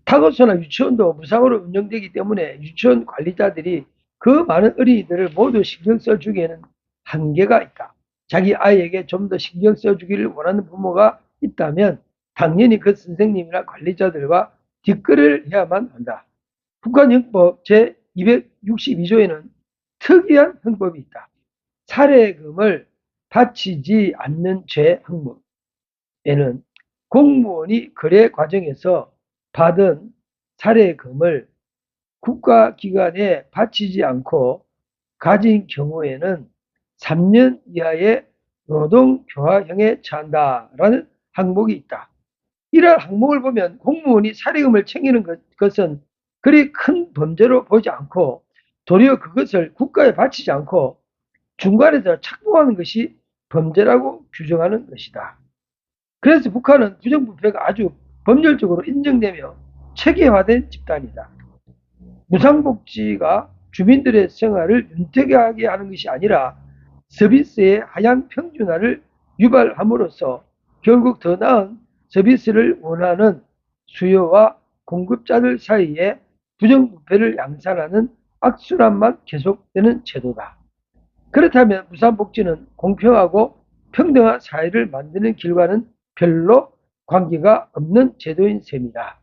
타거소나 유치원도 무상으로 운영되기 때문에 유치원 관리자들이 그 많은 어린이들을 모두 신경 써주기에는 한계가 있다. 자기 아이에게 좀 더 신경 써주기를 원하는 부모가 있다면 당연히 그 선생님이나 관리자들과 뒷거래를 해야만 한다. 북한형법 제262조에는 특이한 형법이 있다. 살해금을 바치지 않는 죄 항목에는 공무원이 거래 과정에서 받은 살해금을 국가기관에 바치지 않고 가진 경우에는 3년 이하의 노동교화형에 처한다라는 항목이 있다. 이러한 항목을 보면 공무원이 살해금을 챙기는 것은 그리 큰 범죄로 보지 않고 도리어 그것을 국가에 바치지 않고 중간에서 착복하는 것이 범죄라고 규정하는 것이다. 그래서 북한은 부정부패가 아주 법률적으로 인정되며 체계화된 집단이다. 무상복지가 주민들의 생활을 윤택하게 하는 것이 아니라 서비스의 하향 평준화를 유발함으로써 결국 더 나은 서비스를 원하는 수요와 공급자들 사이에 부정부패를 양산하는 악순환만 계속되는 제도다. 그렇다면 무상복지는 공평하고 평등한 사회를 만드는 길과는 별로 관계가 없는 제도인 셈이다.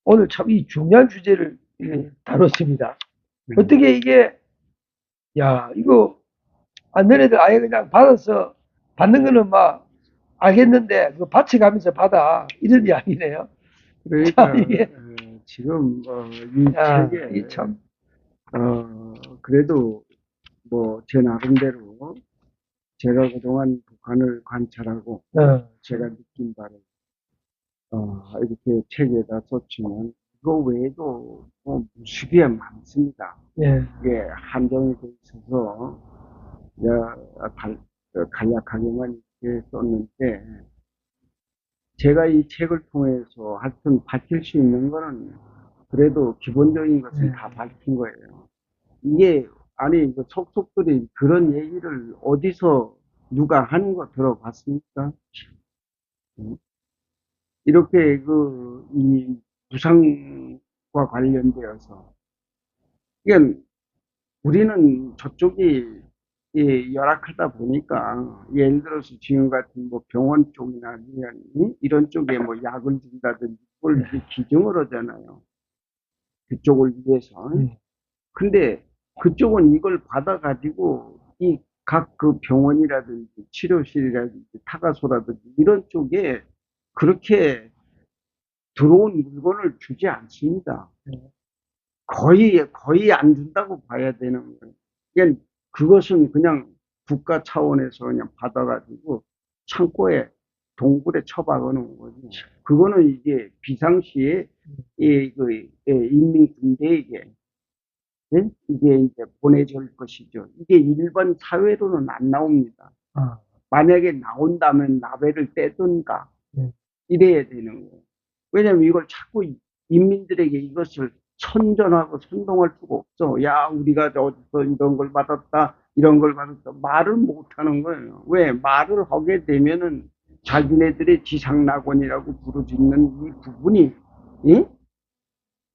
오늘 참 이 중요한 주제를 다뤘습니다. 어떻게 이게, 야, 이거 안 너네들 아예 그냥 받아서 받는 거는 막 알겠는데 그 바쳐가면서 받아 이런 이야기네요. 그러니까 참 이게 지금 이 야, 책에 이 참 그래도 뭐 제 나름대로 제가 그동안 북한을 관찰하고 제가 느낀 바를 이렇게 책에다 썼지만 이거 외에도 뭐 무수히 많습니다. 예, 이게 한정이 돼 있어서 내가 간략하게만 이렇게 썼는데 제가 이 책을 통해서 하여튼 밝힐 수 있는 거는 그래도 기본적인 것은 다 밝힌 거예요. 이게 아니 그 속속들이 그런 얘기를 어디서 누가 하는 거 들어봤습니까? 음. 이렇게 이 부상과 관련되어서 이게 우리는 저쪽이 열악하다 보니까 예를 들어서 지금 같은 뭐 병원 쪽이나 아니면 이런 쪽에 뭐 약을 준다든지 그걸 이제 기증을 하잖아요. 그쪽을 위해서. 근데 그쪽은 이걸 받아가지고 이 각 그 병원이라든지 치료실이라든지 타가소라든지 이런 쪽에 그렇게 들어온 물건을 주지 않습니다. 거의 안 준다고 봐야 되는 거예요. 그러니까 그것은 그냥 국가 차원에서 그냥 받아가지고 창고에 동굴에 처박아 놓은 거죠. 그거는 이제 비상시에 인민군대에게 이게 이제 보내줄 것이죠. 이게 일반 사회로는 안 나옵니다. 만약에 나온다면 나베를 떼든가 이래야 되는 거예요. 왜냐면 이걸 자꾸 인민들에게 이것을 선전하고 선동할 수가 없어. 야, 우리가 어디서 이런 걸 받았다, 이런 걸 받았다. 말을 못 하는 거예요. 왜? 말을 하게 되면은 자기네들의 지상낙원이라고 부르짖는 이 부분이, 예?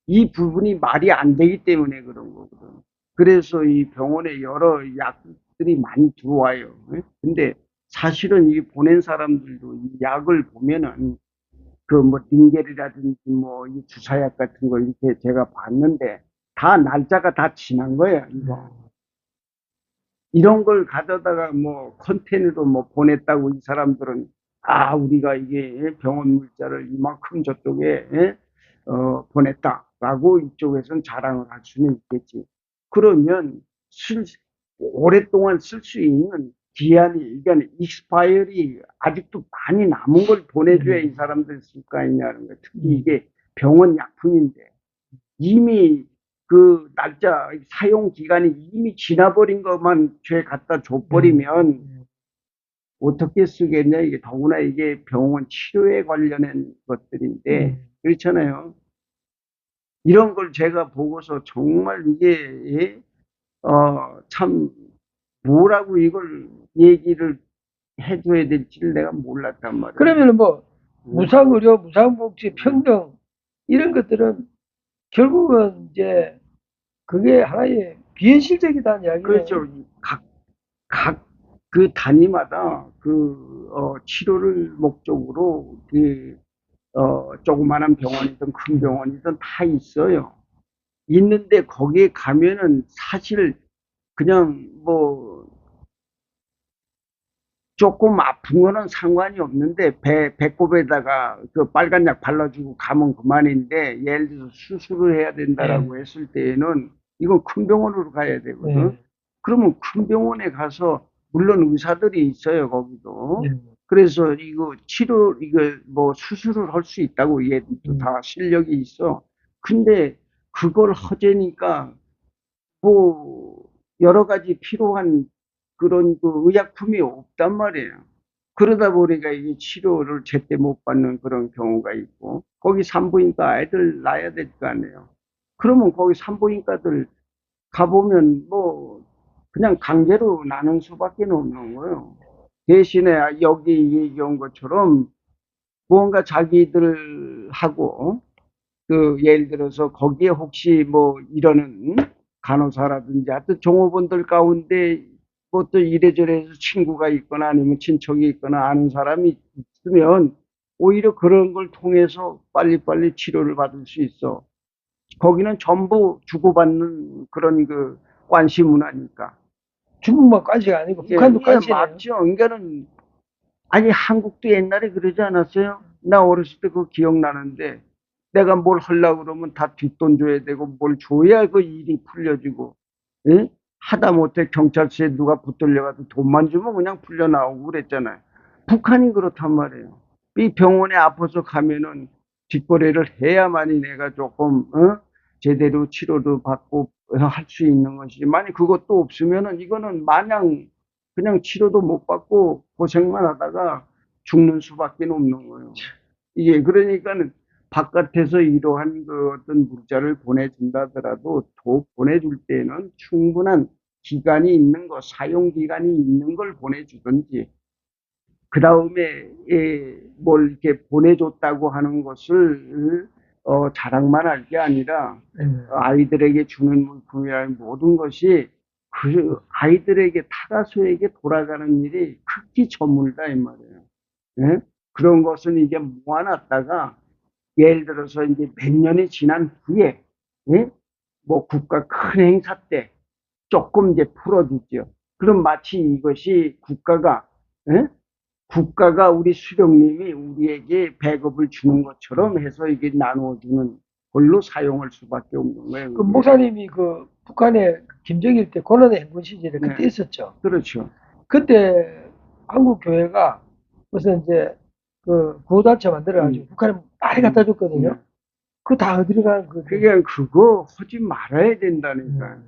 이 부분이 말이 안 되기 때문에 그런 거거든. 그래서 이 병원에 여러 약들이 많이 들어와요. 예? 근데 사실은 이 보낸 사람들도 이 약을 보면은 그 뭐 링겔이라든지 뭐 이 주사약 같은 거 이렇게 제가 봤는데 다 날짜가 다 지난 거예요. 이거. 이런 걸 가져다가 뭐 컨테이너로 뭐 보냈다고 이 사람들은 아 우리가 이게 병원 물자를 이만큼 저쪽에 보냈다라고 이쪽에서는 자랑을 할 수는 있겠지. 그러면 오랫동안 쓸 수 있는 기한이 그러니까 익스파이어리 아직도 많이 남은 걸 보내줘야 이 사람들 쓸 거 아니냐는 거예요. 특히 이게 병원 약품인데 이미 그 날짜 사용 기간이 이미 지나버린 것만 죄 갖다 줘버리면 어떻게 쓰겠냐 이게 더구나 이게 병원 치료에 관련된 것들인데 그렇잖아요. 이런 걸 제가 보고서 정말 이게 참 뭐라고 이걸 얘기를 해줘야 될지를 내가 몰랐단 말이에요. 그러면 뭐 무상의료, 무상복지, 평등 이런 것들은 결국은 이제 그게 하나의 비현실적이다는 이야기예요. 그렇죠. 각 그 단위마다 치료를 목적으로 조그마한 병원이든 큰 병원이든 다 있어요. 있는데 거기에 가면은 사실 그냥 뭐 조금 아픈 거는 상관이 없는데 배꼽에다가 그 빨간 약 발라주고 가면 그만인데 예를 들어서 수술을 해야 된다라고 했을 때에는 이건 큰 병원으로 가야 되거든. 그러면 큰 병원에 가서 물론 의사들이 있어요 거기도. 그래서 이거 뭐 수술을 할 수 있다고 얘도 다 실력이 있어. 근데 그걸 허재니까 뭐 여러 가지 필요한 그런 그 의약품이 없단 말이에요. 그러다 보니까 이게 치료를 제때 못 받는 그런 경우가 있고 거기 산부인과 애들 낳아야 될 거 아니에요. 그러면 거기 산부인과들 가보면 뭐 그냥 강제로 나는 수밖에 없는 거예요. 대신에 여기 얘기한 것처럼 무언가 자기들하고 예를 들어서 거기에 혹시 뭐 이러는 간호사라든지 하여튼 종업원들 가운데 뭐 또 이래저래 해서 친구가 있거나 아니면 친척이 있거나 아는 사람이 있으면 오히려 그런 걸 통해서 빨리빨리 치료를 받을 수 있어. 거기는 전부 주고받는 그런 그 관시 문화니까. 중국만 관시가 아니고 북한도 관시네요. 맞죠. 그러니까는 아니 한국도 옛날에 그러지 않았어요? 나 어렸을 때 그거 기억나는데 내가 뭘 하려고 그러면 다 뒷돈 줘야 되고 뭘 줘야 그 일이 풀려지고 예? 하다 못해 경찰서에 누가 붙들려가도 돈만 주면 그냥 풀려 나오고 그랬잖아요. 북한이 그렇단 말이에요. 이 병원에 아파서 가면은 뒷거래를 해야만이 내가 조금 제대로 치료도 받고 할 수 있는 것이지. 만약 그것도 없으면은 이거는 마냥 그냥 치료도 못 받고 고생만 하다가 죽는 수밖에 없는 거예요. 이게 그러니까는 바깥에서 이러한 그 어떤 물자를 보내준다더라도 더 보내줄 때는 충분한 기간이 있는 거, 사용 기간이 있는 걸 보내주든지, 그 다음에 뭘 이렇게 보내줬다고 하는 것을 자랑만 할 게 아니라 아이들에게 주는 물품이라는 모든 것이 그 아이들에게 타가소에게 돌아가는 일이 극히 드물다 이 말이에요. 예? 그런 것은 이제 모아놨다가 예를 들어서 이제 몇 년이 지난 후에 예? 뭐 국가 큰 행사 때 조금 이제 풀어주죠. 그럼 마치 이것이 예? 국가가 우리 수령님이 우리에게 배급을 주는 것처럼 해서 이게 나누어주는 걸로 사용할 수밖에 없는 거예요. 그 목사님이 그 북한에 김정일 때 고난의 행군 시절에 그때 네. 있었죠. 그렇죠. 그때 한국 교회가 무슨 이제 그 구호단체 만들어가지고 북한에 많이 갖다 줬거든요. 그거 다 어디로 가는 거예요? 그게 그거 하지 말아야 된다니까.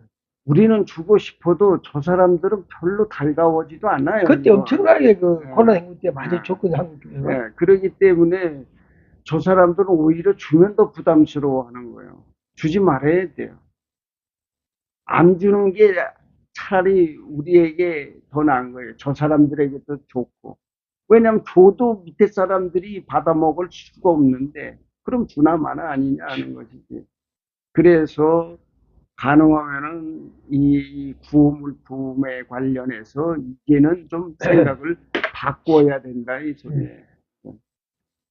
우리는 주고 싶어도 저 사람들은 별로 달가워지도 않아요. 그때 이거. 엄청나게 그 고난 행군 때 많이 줬거든요, 한국 교회가. 네, 그러기 때문에 저 사람들은 오히려 주면 더 부담스러워하는 거예요. 주지 말아야 돼요. 안 주는 게 차라리 우리에게 더 나은 거예요. 저 사람들에게도 좋고. 왜냐면 줘도 밑에 사람들이 받아먹을 수가 없는데 그럼 주나 마나 아니냐 하는 것이지. 그래서 가능하면은 이 구호물품에 관련해서 이제는 좀 생각을 바꿔야 된다 이 소리예요.